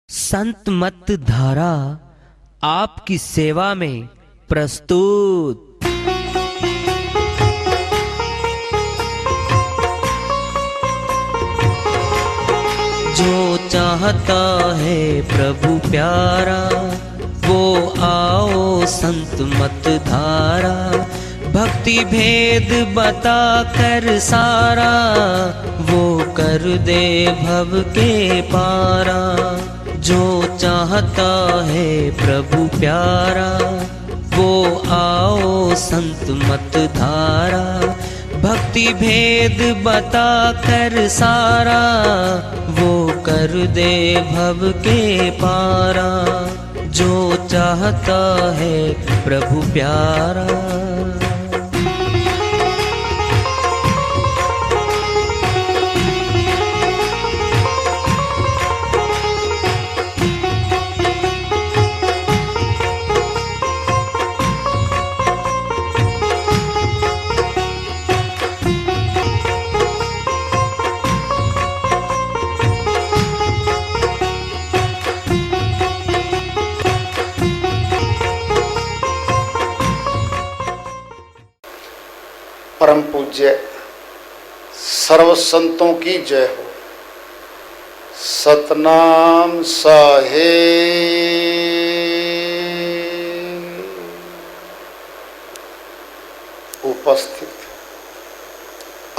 संत मत धारा आपकी सेवा में प्रस्तुत। जो चाहता है प्रभु प्यारा वो आओ संत मत धारा। भक्ति भेद बता कर सारा वो कर दे भव के पारा। जो चाहता है प्रभु प्यारा वो आओ संत मत धारा। भक्ति भेद बता कर सारा वो कर दे भव के पारा। जो चाहता है प्रभु प्यारा। परम पूज्य सर्व संतों की जय हो। सतनाम साहेब। उपस्थित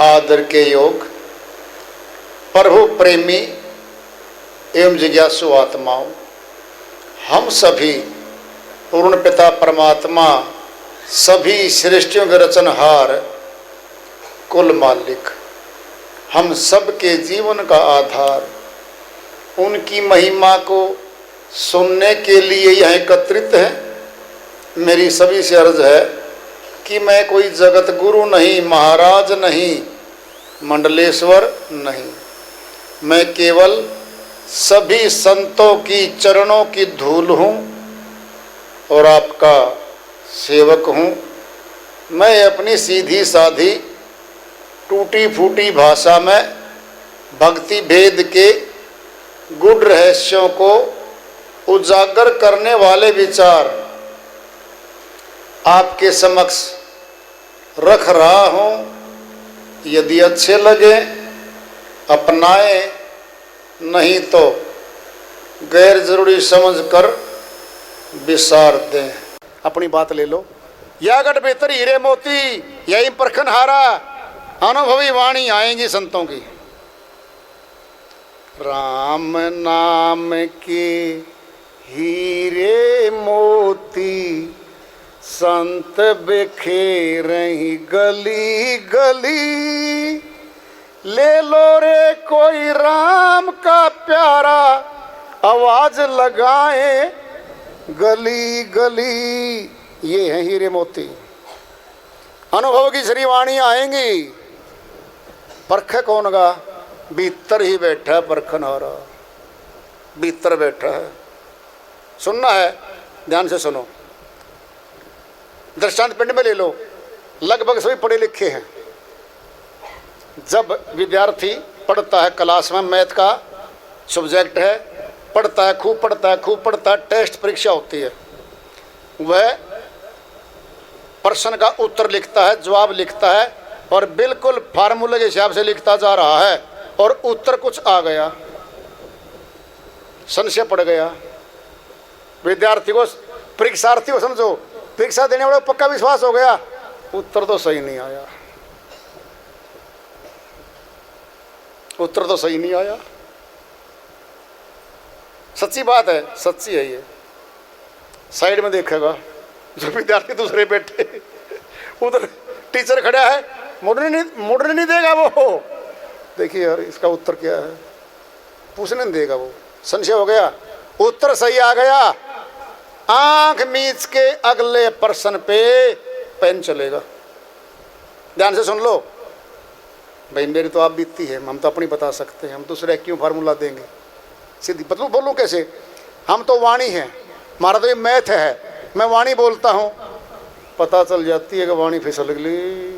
आदर के योग प्रभु प्रेमी एवं जिज्ञासु आत्माओं, हम सभी पूर्ण पिता परमात्मा सभी सृष्टियों के रचनहार कुल मालिक, हम सब के जीवन का आधार, उनकी महिमा को सुनने के लिए यहाँ एकत्रित हैं। मेरी सभी से अर्ज है कि मैं कोई जगत गुरु नहीं, महाराज नहीं, मंडलेश्वर नहीं, मैं केवल सभी संतों की चरणों की धूल हूँ और आपका सेवक हूँ। मैं अपनी सीधी साधी टूटी फूटी भाषा में भक्ति भेद के गूढ़ रहस्यों को उजागर करने वाले विचार आपके समक्ष रख रहा हूँ। यदि अच्छे लगे अपनाएं, नहीं तो गैर जरूरी समझकर विसार दें। अपनी बात ले लो। या गढ़ बेहतर हीरे मोती यही परखन हारा, अनुभवी वाणी आएंगी संतों की। राम नाम के हीरे मोती संत बिखेरहीं गली गली। ले लो रे कोई राम का प्यारा, आवाज लगाए गली गली। ये है हीरे मोती। अनुभव की श्री वाणी आएंगी। परख कौन गा? भीतर ही बैठा है परखन हारा, भीतर बैठा है। सुनना है, ध्यान से सुनो। दृष्टांत पिंड में ले लो। लगभग सभी पढ़े लिखे हैं। जब विद्यार्थी पढ़ता है क्लास में, मैथ का सब्जेक्ट है, पढ़ता है, खूब पढ़ता है, खूब पढ़ता है, टेस्ट परीक्षा होती है, वह प्रश्न का उत्तर लिखता है, जवाब लिखता है और बिल्कुल फार्मूले के हिसाब से लिखता जा रहा है और उत्तर कुछ आ गया, संशय पड़ गया। विद्यार्थी को, परीक्षार्थी को समझो, परीक्षा देने वाले को पक्का विश्वास हो गया, उत्तर तो सही नहीं आया, उत्तर तो सही नहीं आया। सच्ची बात है, सच्ची है ये। साइड में देखेगा जो विद्यार्थी दूसरे बैठे, उधर टीचर खड़ा है, मुड़ने नहीं देगा वो। देखिए यार इसका उत्तर क्या है, पूछने नहीं देगा वो। संशय हो गया, उत्तर सही आ गया, आंख मीच के अगले प्रश्न पे पेन चलेगा। ध्यान से सुन लो भाई, मेरी तो आप बीतती है, हम तो अपनी बता सकते हैं, हम दूसरे क्यों फार्मूला देंगे। सीधी बतलू बोलूँ कैसे? हम तो वाणी हैं, हमारा तो ये मैथ है, मैं वाणी बोलता हूँ, पता चल जाती है कि वाणी फिसल गई,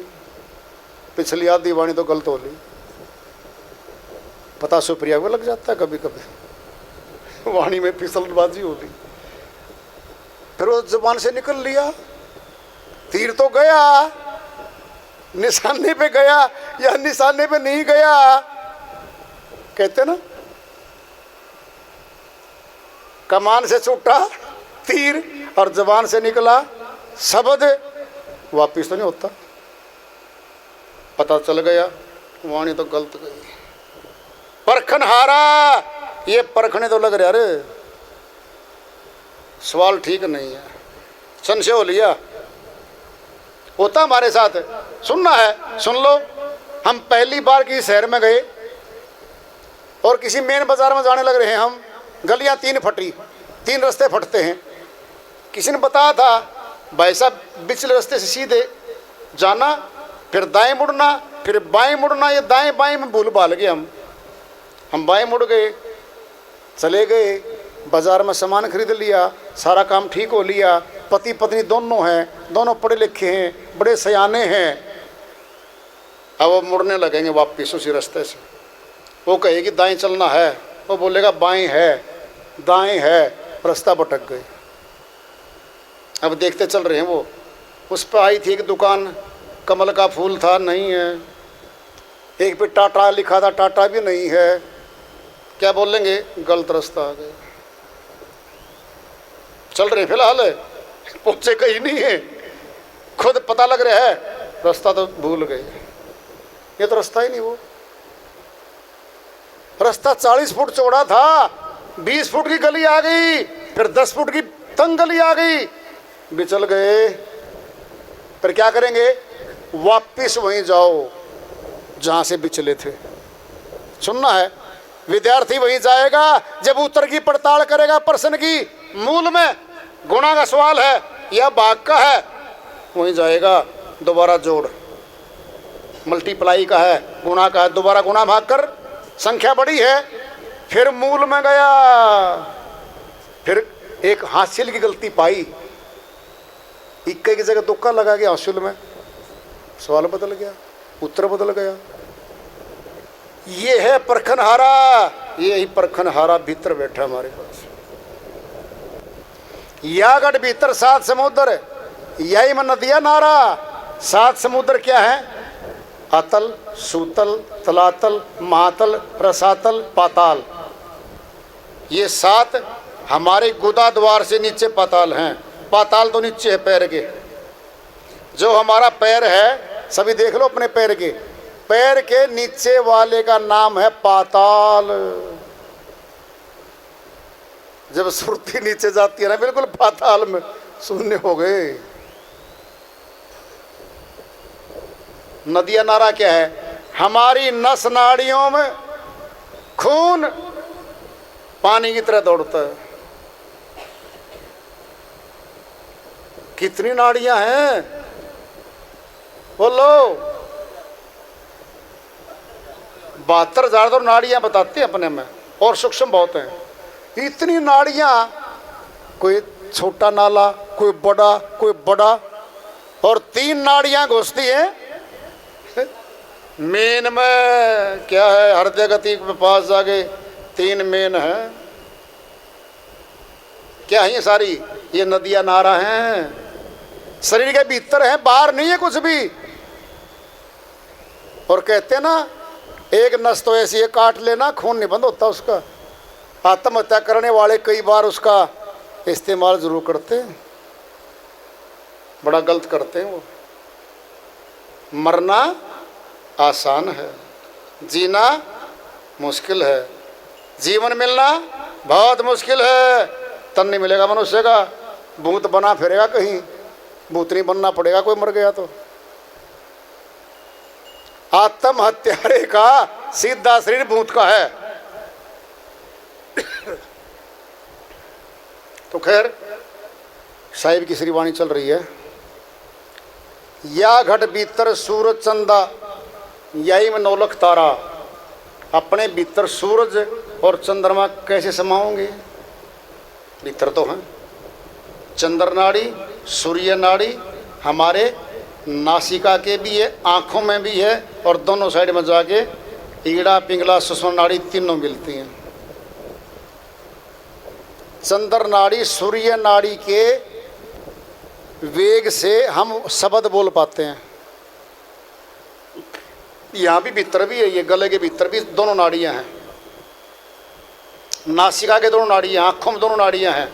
पिछली आधी वाणी तो गलत हो ली। पता सुप्रिया को लग जाता है कभी कभी। वाणी में फिसलबाजी हो गई। फिर वो जुबान से निकल लिया, तीर तो गया, निशाने पे गया या निशाने पे नहीं गया, कहते ना कमान से छूटा तीर और जुबान से निकला शब्द, वापिस तो नहीं होता। पता चल गया वाणी तो गलत गई। परखन हारा, ये परखने तो लग रहा, अरे सवाल ठीक नहीं है, संशय हो लिया। होता हमारे साथ, सुनना है सुन लो। हम पहली बार किसी शहर में गए और किसी मेन बाजार में जाने लग रहे हैं हम, गलियां 3 फटी, 3 रास्ते फटते हैं। किसी ने बताया था भाई साहब पिछले रास्ते से सीधे जाना, फिर दाएं मुड़ना, फिर बाएं मुड़ना। ये दाएं बाएं में भूल भाल गए हम बाएं मुड़ गए, चले गए बाजार में सामान खरीद लिया, सारा काम ठीक हो लिया। पति पत्नी दोनों हैं, दोनों पढ़े लिखे हैं, बड़े सयाने हैं। अब वो मुड़ने लगेंगे वापिस उसी रास्ते से। वो कहेगी दाएं चलना है, वो बोलेगा बाएं है, दाएं है, रास्ता भटक गए। अब देखते चल रहे हैं। वो उस पर आई थी एक दुकान, कमल का फूल था, नहीं है। एक पे टाटा लिखा था, टाटा भी नहीं है। क्या बोलेंगे, गलत रास्ता आ गए। चल रहे फिलहाल, पहुंचे कहीं नहीं है, खुद पता लग रहा है रास्ता तो भूल गए। ये तो रास्ता ही नहीं। वो रास्ता 40 फुट चौड़ा था, 20 फुट की गली आ गई, फिर 10 फुट की तंग गली आ गई, बिचल गए। फिर क्या करेंगे, वापिस वहीं जाओ जहां से बिचले थे। सुनना है, विद्यार्थी वहीं जाएगा जब उत्तर की पड़ताल करेगा प्रश्न की। मूल में गुणा का सवाल है या भाग का है, वहीं जाएगा। दोबारा जोड़, मल्टीप्लाई का है, गुणा का है, दोबारा गुणा भाग कर, संख्या बड़ी है, फिर मूल में गया। फिर एक हासिल की गलती पाई, इक्के की जगह तुक्का लगा गया हासिल में, सवाल बदल गया, उत्तर बदल गया। ये है परखन हारा। ये ही परखन हारा भीतर बैठा हमारे पास। यागढ़ भीतर 7 समुद्र, यही में नदिया नारा। 7 समुद्र क्या है, अतल, सूतल, तलातल, महातल, रसातल, पाताल। ये 7 हमारे गुदा द्वार से नीचे पाताल हैं। पाताल तो नीचे है पैर के। जो हमारा पैर है, सभी देख लो अपने पैर के, पैर के नीचे वाले का नाम है पाताल। जब सुरती नीचे जाती है ना, बिल्कुल पाताल में, शून्य हो गए। नदिया नारा क्या है, हमारी नस नाड़ियों में खून पानी की तरह दौड़ता है। कितनी नाड़ियां हैं बोलो, 72,000 तो नाड़ियां बताते हैं अपने में, और सूक्ष्म बहुत हैं। इतनी नाड़ियां, कोई छोटा नाला, कोई बड़ा, और 3 नाड़ियां घुसती हैं मेन में। क्या है, हृदय गति के पास जाके 3 मेन है। क्या है ये सारी, ये नदियां नारा हैं, शरीर के भीतर है, बाहर नहीं है कुछ भी। और कहते ना, एक नस तो ऐसी है काट लेना, खून नहीं बंद होता उसका। आत्महत्या करने वाले कई बार उसका इस्तेमाल जरूर करते हैं, बड़ा गलत करते हैं वो। मरना आसान है, जीना मुश्किल है, जीवन मिलना बहुत मुश्किल है। तन नहीं मिलेगा मनुष्य का, भूत बना फिरेगा कहीं, भूतनी बनना पड़ेगा कोई मर गया तो। आत्महत्यारे का सीधा शरीर भूत का है। तो खैर, साहिब की श्रीवाणी चल रही है। या घट भीतर सूरज चंदा, यही में नौलख तारा। अपने भीतर सूरज और चंद्रमा कैसे समाओगे, भीतर तो हैं। चंद्र नाड़ी, सूर्य नाड़ी हमारे नासिका के भी है, आँखों में भी है, और दोनों साइड में जाके ईड़ा, पिंगला, सुषुम्ना नाड़ी तीनों मिलती हैं। चंद्र नाड़ी सूर्य नाड़ी के वेग से हम शब्द बोल पाते हैं। यहाँ भी भीतर भी है, ये गले के भीतर भी दोनों नाड़ियाँ हैं, नासिका के दोनों नाड़ियाँ, आँखों में दोनों नाड़ियाँ हैं।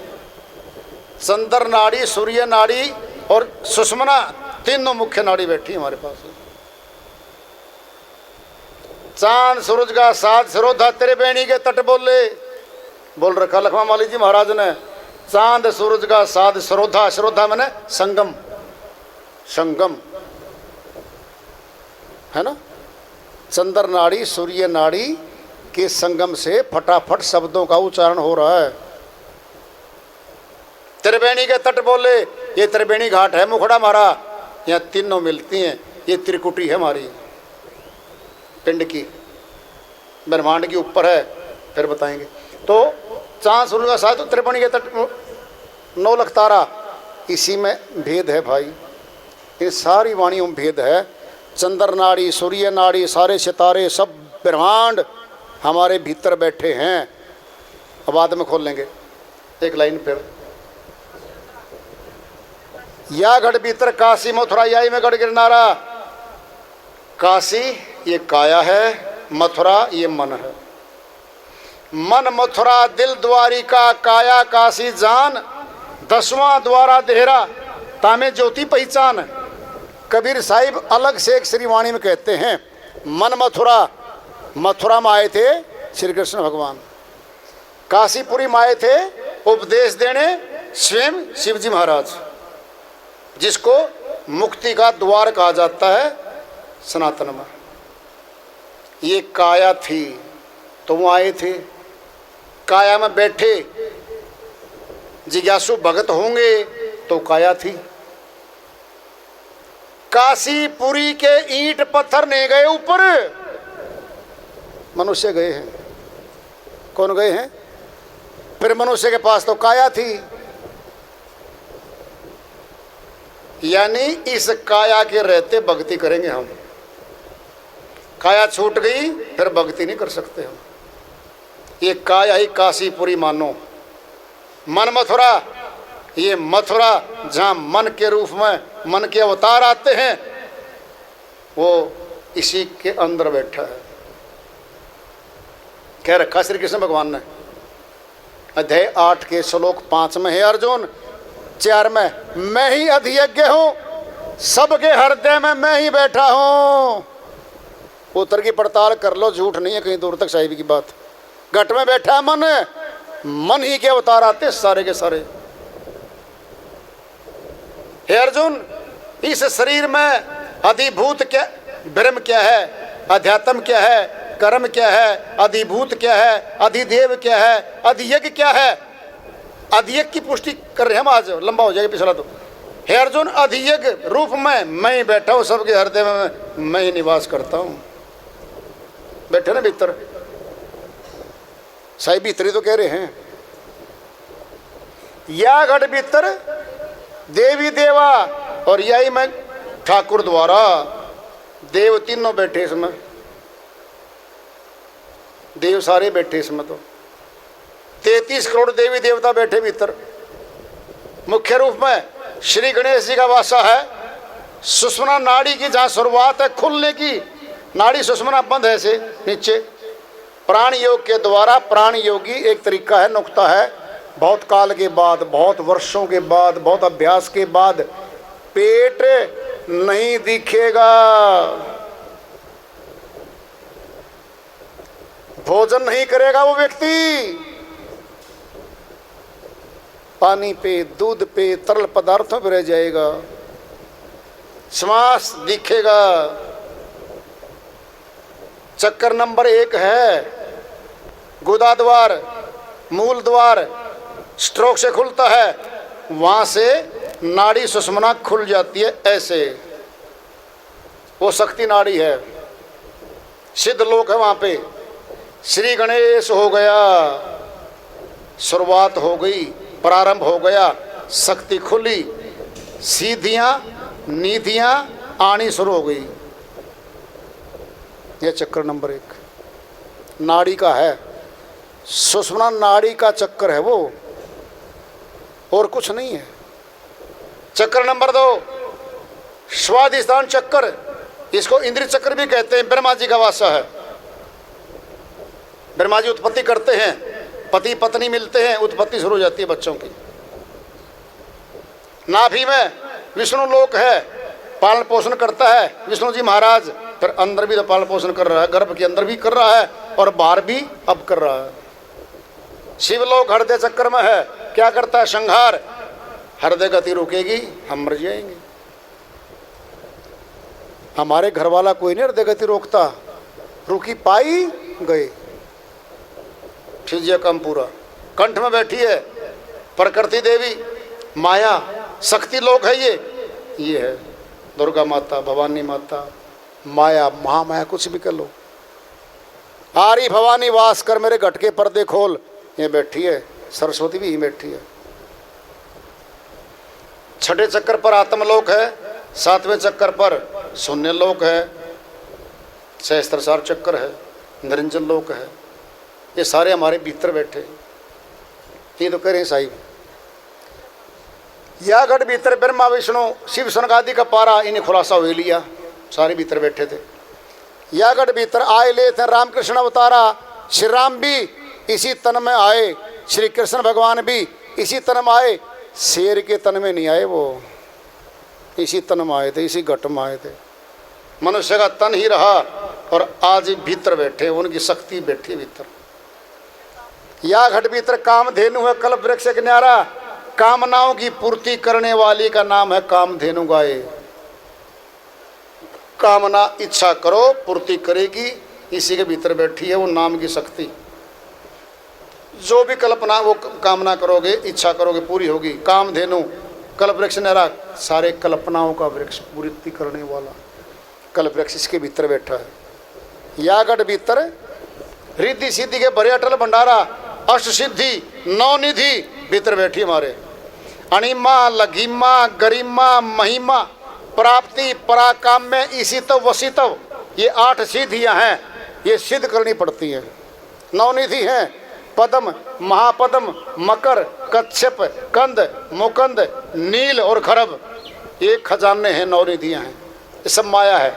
चंद्र नाड़ी, सूर्य नाड़ी और सुषुम्ना, तीनों मुख्य नाड़ी बैठी हमारे पास। चांद सूरज का साथ सरोधा तेरे बेणी के तट बोले, बोल रखा लखमा माली जी महाराज ने। चांद सूरज का साथ सरोधा, सरोधा मैंने संगम, संगम है ना। चंद्र नाड़ी सूर्य नाड़ी के संगम से फटाफट शब्दों का उच्चारण हो रहा है। त्रिवेणी के तट बोले, ये त्रिवेणी घाट है मुखड़ा हमारा, यहाँ तीनों मिलती हैं। ये त्रिकुटी है हमारी पिंड की, ब्रह्मांड के ऊपर है, फिर बताएंगे। तो चांद सूर्य का साथ, तो त्रिवेणी के तट, 9 लाख तारा, इसी में भेद है भाई। इन सारी वाणियों में भेद है। चंद्र नाड़ी, सूर्य नाड़ी, सारे सितारे, सब ब्रह्मांड हमारे भीतर बैठे हैं। अब बाद में खोल लेंगे एक लाइन फिर। या गढ़ भीतर काशी मथुरा, याई में गढ़ गिरनारा। काशी ये काया है, मथुरा ये मन है। मन मथुरा दिल द्वारिका, काया काशी जान, 10वां द्वारा देहरा, तामे ज्योति पहचान। कबीर साहिब अलग से एक श्रीवाणी में कहते हैं, मन मथुरा, मथुरा में आए थे श्री कृष्ण भगवान, काशीपुरी में आए थे उपदेश देने स्वयं शिवजी महाराज, जिसको मुक्ति का द्वार कहा जाता है सनातन में। ये काया थी तो वो आए थे, काया में बैठे जिज्ञासु भगत होंगे तो काया थी। काशीपुरी के ईंट पत्थर नहीं गए ऊपर, मनुष्य गए हैं। कौन गए हैं? फिर मनुष्य के पास तो काया थी, यानी इस काया के रहते भक्ति करेंगे हम। काया छूट गई फिर भक्ति नहीं कर सकते हम। ये काया ही काशीपुरी मानो। मन मथुरा, ये मथुरा जहाँ मन के रूप में मन के अवतार आते हैं, वो इसी के अंदर बैठा है। कह रखा श्री कृष्ण भगवान ने अध्याय 8 के श्लोक 5 में है, अर्जुन 4 में, मैं ही अधियज्ञ हूँ, सबके हृदय में मैं ही बैठा हूँ। उत्तर की पड़ताल कर लो, झूठ नहीं है कहीं दूर तक साहिब की बात। घट में बैठा है मन, मन ही के अवतार आते सारे के सारे। हे अर्जुन, इस शरीर में अधिभूत क्या, ब्रह्म क्या है, अध्यात्म क्या है, कर्म क्या है, अधिभूत क्या है, अधिदेव क्या है, अधियज्ञ क्या है। अधियज्ञ की पुष्टि कर रहे हैं हम आज, लंबा हो जाएगा पिछला तो। हे अर्जुन, अधियज्ञ रूप में मैं ही बैठा हूँ, सबके हृदय में मैं ही निवास करता हूँ। बैठे ना भीतर, साहिब भीतरी तो कह रहे हैं। या गढ़ भीतर देवी देवा, और यही मैं ठाकुर द्वारा, देव तीनों बैठे इसमें, देव सारे बैठे इसमें। तो 33 करोड़ देवी देवता बैठे भीतर। मुख्य रूप में श्री गणेश जी का वासा है। सुषुम्ना नाड़ी की जहाँ शुरुआत है खुलने की, नाड़ी सुषुम्ना बंद है से नीचे। प्राण योग के द्वारा, प्राण योगी एक तरीका है, नुक्ता है। बहुत काल के बाद, बहुत वर्षों के बाद, बहुत अभ्यास के बाद पेट नहीं दिखेगा, भोजन नहीं करेगा वो व्यक्ति। पानी पे, दूध पे, तरल पदार्थों पे रह जाएगा। श्वास दिखेगा। चक्कर नंबर 1 है गुदा द्वार, मूल द्वार, स्ट्रोक से खुलता है, वहां से नाड़ी सुषुम्ना खुल जाती है ऐसे। वो शक्ति नाड़ी है, सिद्ध लोक है वहां पे। श्री गणेश हो गया, शुरुआत हो गई, प्रारंभ हो गया, शक्ति खुली, सीधियां निधियां आनी शुरू हो गई। यह चक्कर नंबर 1 नाड़ी का है। सुषुम्ना नाड़ी का चक्कर है वो। और कुछ नहीं है। चक्र नंबर 2 स्वाधिष्ठान चक्र, इसको इंद्रिय चक्र भी कहते हैं। ब्रह्मा जी का वासा है। ब्रह्मा जी उत्पत्ति करते हैं, पति पत्नी मिलते हैं, उत्पत्ति शुरू हो जाती है बच्चों की। नाभि में विष्णु लोक है, पालन पोषण करता है विष्णु जी महाराज। फिर अंदर भी तो पालन पोषण कर रहा है, गर्भ के अंदर भी कर रहा है और बाहर भी अब कर रहा है। शिवलोक हृदय चक्र में है, क्या करता है? संहार। हृदय गति रुकेगी, हम मर जाएंगे। हमारे घर वाला कोई नहीं हृदय गति रोकता, रुकी पाई गए। फिजिया कम पूरा कंठ में बैठी है प्रकृति देवी, माया शक्ति लोक है ये है दुर्गा माता, भवानी माता, माया, महामाया, कुछ भी कर लो। आरी भवानी वास कर मेरे घट के पर्दे खोल, ये बैठी है। सरस्वती भी यही बैठी है। छठे चक्कर पर आत्मलोक है, 7वें चक्कर पर शून्य लोक है, सहस्त्रसार चक्कर है, निरंजन लोक है। ये सारे हमारे भीतर बैठे। ये तो करें साहिब, या गढ़ भीतर ब्रह्मा विष्णु शिव सनक आदि का पारा, इन्हें खुलासा हो लिया। सारे भीतर बैठे थे। या गढ़ भीतर आए ले थे रामकृष्ण अवतारा। श्री राम भी इसी तन में आए, श्री कृष्ण भगवान भी इसी तन में आए। शेर के तन में नहीं आए, वो इसी तन में आए थे, इसी घट में आए थे। मनुष्य का तन ही रहा और आज भीतर बैठे, उनकी शक्ति बैठी भीतर। या घट भीतर कामधेनु है कल्प वृक्ष एक न्यारा। कामनाओं की पूर्ति करने वाली का नाम है कामधेनु गाय। कामना इच्छा करो, पूर्ति करेगी, इसी के भीतर बैठी है वो नाम की शक्ति। जो भी कल्पना वो कामना करोगे, इच्छा करोगे, पूरी होगी। कामधेनु कल्प वृक्ष न्यारा, सारे कल्पनाओं का वृक्ष, पूर्ति करने वाला कल्प वृक्ष इसके भीतर बैठा है। या गढ़ भीतर रिद्धि सिद्धि के बड़े अटल भंडारा, अष्ट सिद्धि 9 निधि भीतर बैठी हमारे। अणिमा, लघिमा, गरिमा, महिमा, प्राप्ति, पराकाम्य, ईशितव, वसितव, ये 8 सिद्धियां हैं। ये सिद्ध करनी पड़ती हैं। 9 निधि हैं, पद्म, महापद्म, मकर, कच्छप, कंद, मुकंद, नील और खरब। ये खजाने हैं, 9 निधियां हैं। ये सब माया है।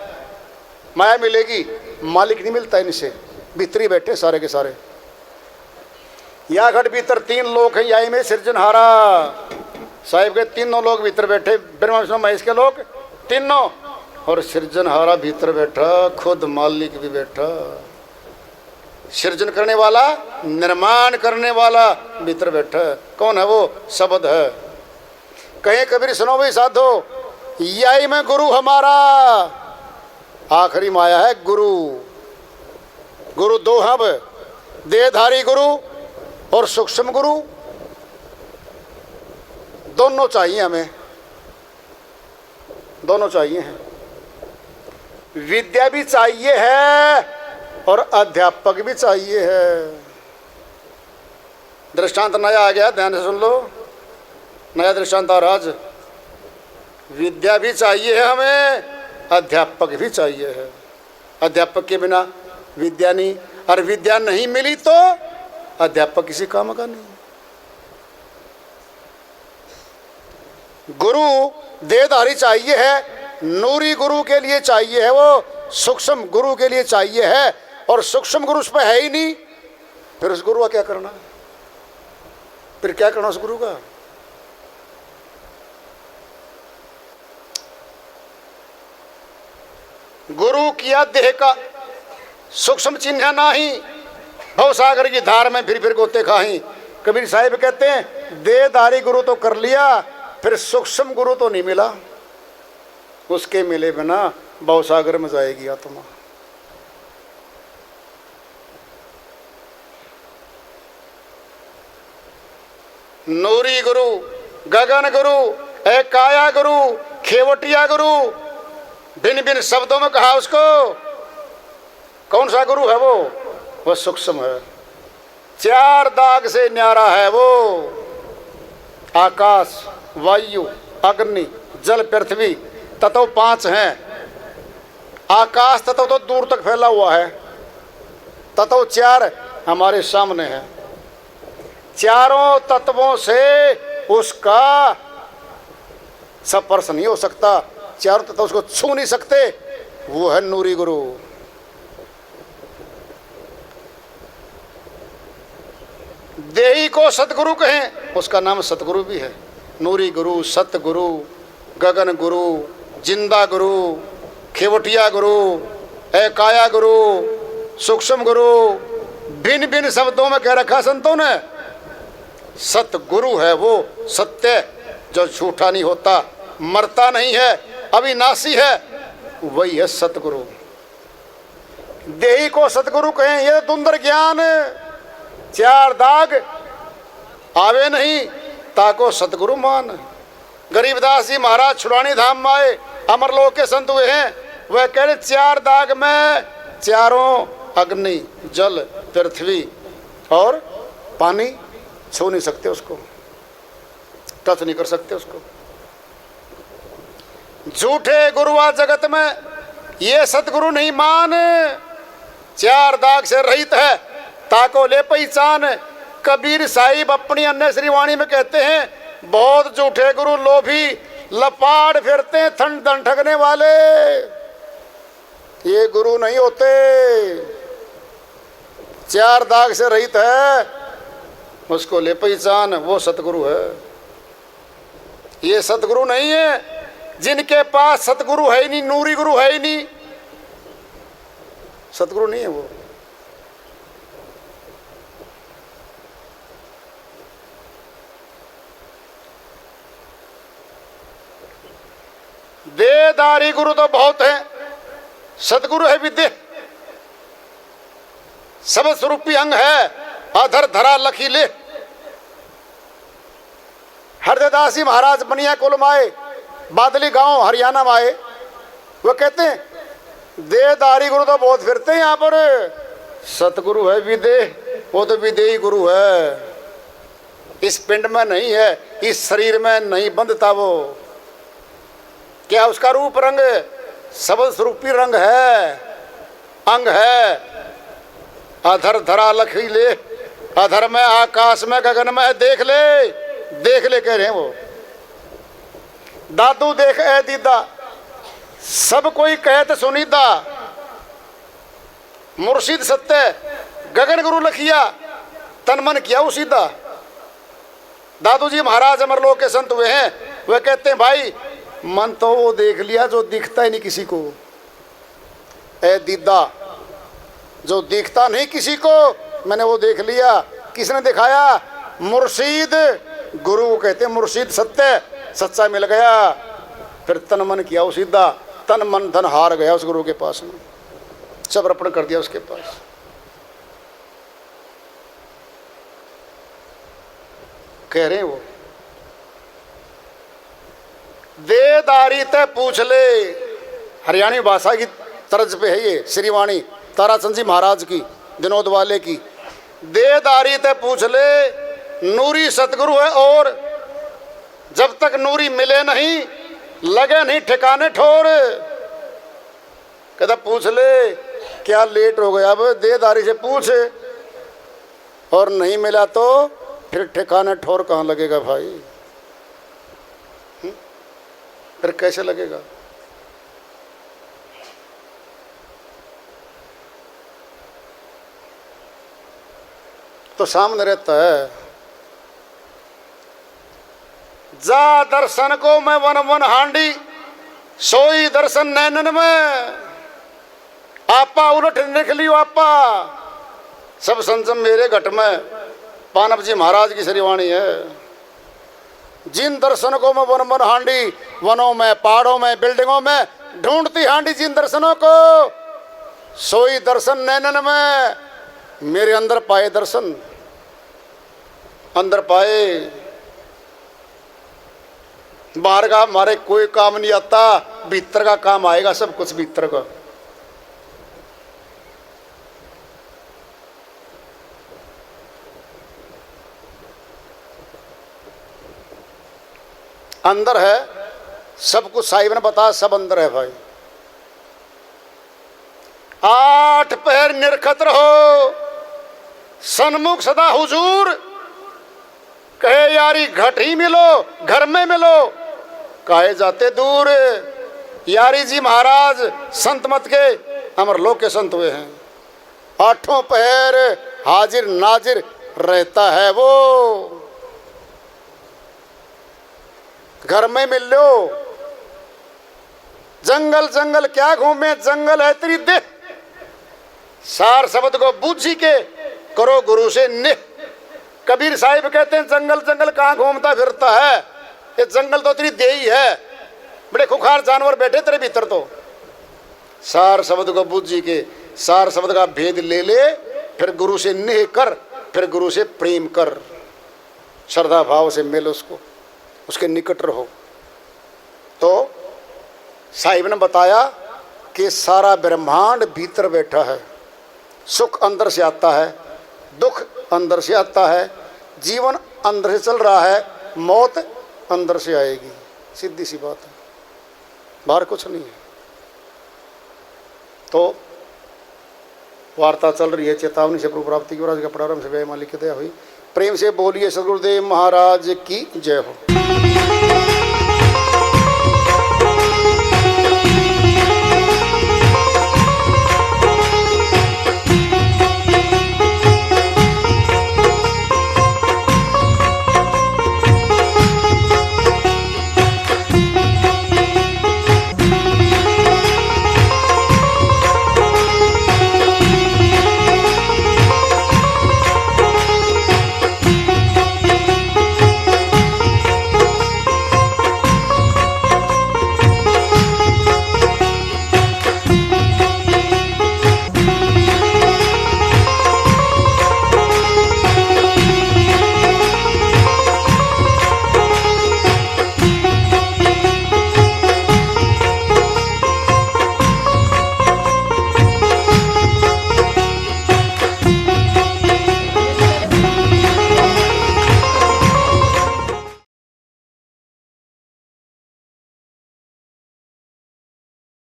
माया मिलेगी, मालिक नहीं मिलता इनसे। भीतरी बैठे सारे के सारे। या घट भीतर 3 लोग हैं, यही में सृजनहारा साहिब के 3 लोग भीतर बैठे। ब्रह्मा विष्णु महेश के लोग तीनों, और सृजनहारा भीतर बैठा, खुद मालिक भी बैठा। सृजन करने वाला, निर्माण करने वाला भीतर बैठा। कौन है वो? शब्द है। कहीं कबीर सुनो भाई साधो, यही में गुरु हमारा। आखिरी माया है गुरु। गुरु 2 हब, देहधारी गुरु और सूक्ष्म गुरु। दोनों चाहिए हमें, दोनों चाहिए हैं। विद्या भी चाहिए है और अध्यापक भी चाहिए है। दृष्टांत नया आ गया, ध्यान से सुन लो। नया दृष्टांत आ रहा आज। विद्या भी चाहिए है हमें, अध्यापक भी चाहिए है। अध्यापक के बिना विद्या नहीं, और विद्या नहीं मिली तो अध्यापक किसी काम का नहीं। गुरु देहधारी चाहिए है, नूरी गुरु के लिए चाहिए है, वो सूक्ष्म गुरु के लिए चाहिए है। और सूक्ष्म गुरु उस पर है ही नहीं, फिर उस गुरु का क्या करना? फिर क्या करना उस गुरु का? गुरु किया देह का सूक्ष्म चिन्ह नाही, भवसागर की धार में फिर फिर गोते खाही। कबीर साहिब कहते हैं देहधारी गुरु तो कर लिया, फिर सूक्ष्म गुरु तो नहीं मिला। उसके मिले बिना भवसागर में जाएगी आत्मा। नूरी गुरु, गगन गुरु, एकाया गुरु, खेवटिया गुरु, भिन्न भिन्न शब्दों में कहा उसको। कौन सा गुरु है वो सूक्ष्म है। 4 दाग से न्यारा है वो। आकाश, वायु, अग्नि, जल, पृथ्वी, तत्व 5 हैं। आकाश तत्व तो दूर तक फैला हुआ है, तत्व 4 हमारे सामने है। चारों तत्वों से उसका स्पर्श नहीं हो सकता, चारों तत्व उसको छू नहीं सकते, वो है नूरी गुरु। देही को सतगुरु कहें, उसका नाम सतगुरु भी है। नूरी गुरु, सतगुरु, गगन गुरु, जिंदा गुरु, खेवटिया गुरु, एकाया गुरु, सूक्ष्म गुरु, भिन्न भिन्न शब्दों में कह रखा संतों ने। सतगुरु है वो सत्य जो झूठा नहीं होता, मरता नहीं है, अविनाशी है, वही है सतगुरु। देही को सतगुरु कहें, ये दुंदर ज्ञान चार दाग आवे नहीं, ताको सतगुरु मान। गरीबदास जी महाराज छुड़ानी धाम में आए, अमरलोक के संत हुए हैं। वह कह रहे चार दाग में चारों अग्नि, जल, पृथ्वी और पानी छू नहीं सकते उसको, टच नहीं कर सकते उसको। झूठे गुरुआ जगत में ये सतगुरु नहीं मान, चार दाग से रहित है, ताको ले पहचान। कबीर साहिब अपनी अन्य श्रीवाणी में कहते हैं, बहुत झूठे गुरु लोभी लपाड़ फिरते हैं, ठंड ठगने वाले, ये गुरु नहीं होते। चार दाग से रहित है, उसको ले पहचान, वो सतगुरु है। ये सतगुरु नहीं है जिनके पास सतगुरु है ही नहीं, नूरी गुरु है ही नहीं, सतगुरु नहीं है वो। देहधारी गुरु तो बहुत है, सतगुरु है विद्य, सब स्वरूपी अंग है, अधर धरा लखीले। हरदेदास जी महाराज बनिया कोल में आए, बादली गांव हरियाणा में आए। वो कहते हैं देहधारी गुरु तो बहुत फिरते हैं यहाँ पर, सतगुरु है विदेह, वो तो विदेही गुरु है, इस पिंड में नहीं है, इस शरीर में नहीं बंधता वो। क्या उसका रूप रंग सबद स्वरूपी रंग है, अंग है। अधर धरा लखीले, अधर में, आकाश में, गगन में, देख ले, देख ले कह रहे हैं वो। दादू देख ए दीदा, सब कोई कहे तो सुनीदा। मुर्शिद सत्य, गगन गुरु लखिया, तन मन किया उसीदा। दादू जी महाराज अमरलोक के संत हुए हैं। वे कहते हैं भाई मन तो वो देख लिया जो दिखता ही नहीं किसी को, ए दीदा जो दिखता नहीं किसी को मैंने वो देख लिया। किसने दिखाया? मुर्शिद गुरु को कहते हैं, मुर्शिद सत्य, सच्चा मिल गया, फिर तन मन किया वो सीधा, तन मन धन हार गया उस गुरु के पास में, सब अर्पण कर दिया उसके पास। कह रहे हैं वो देदारी ते पूछ ले, हरियाणी भाषा की तर्ज पे है ये श्रीवाणी ताराचंद जी महाराज की, विनोद वाले की। देदारी ते पूछ ले, नूरी सतगुरु है और जब तक नूरी मिले नहीं लगे नहीं ठिकाने ठोर। कहता पूछ ले, क्या लेट हो गया, अब देदारी से पूछ, और नहीं मिला तो फिर ठिकाने ठोर कहाँ लगेगा भाई, फिर कैसे लगेगा? तो सामने रहता है। जा दर्शन को मैं वन वन हांडी, सोई दर्शन नैनन में, आपा उलट निकलियो आपा, सब संजम मेरे घट में। पानव जी महाराज की श्रीवाणी है। जिन दर्शन को मैं वन वन हांडी, वनों में, पहाड़ों में, बिल्डिंगों में ढूंढती हांडी जिन दर्शनों को, सोई दर्शन नैनन में, मेरे अंदर पाए दर्शन, अंदर पाए। बाहर का हमारे कोई काम नहीं आता, भीतर का काम आएगा, सब कुछ भीतर का। अंदर है सब कुछ, साहिब ने बताया सब अंदर है भाई। 8 पहर निरखत रहो, सन्मुख सदा हुजूर, कहे यारी घट ही मिलो, घर में मिलो, काहे जाते दूर। यारी जी महाराज संत मत के अमर लोक के संत हुए हैं। आठों पहर हाजिर नाजिर रहता है वो, घर में मिल लो। जंगल जंगल क्या घूमे, जंगल है तेरी देह। सार शब्द को बूझी के करो गुरु से निह। कबीर साहिब कहते हैं जंगल जंगल कहाँ घूमता फिरता है, ये जंगल तो तेरी देह ही है। बड़े खुखार जानवर बैठे तेरे भीतर। तो सार शब्द को बूझी के सार शब्द का भेद ले ले, फिर गुरु से निह कर, फिर गुरु से प्रेम कर, श्रद्धा भाव से मिल उसको, उसके निकट रहो। तो साहिब ने बताया कि सारा ब्रह्मांड भीतर बैठा है। सुख अंदर से आता है, दुख अंदर से आता है, जीवन अंदर से चल रहा है, मौत अंदर से आएगी। सीधी सी बात है, बाहर कुछ नहीं है। तो वार्ता चल रही है चेतावनी से प्रभु प्राप्ति की, और आज का प्रारंभ से वह मालिक की दया हुई। प्रेम से बोलिए सदगुरुदेव महाराज की जय हो।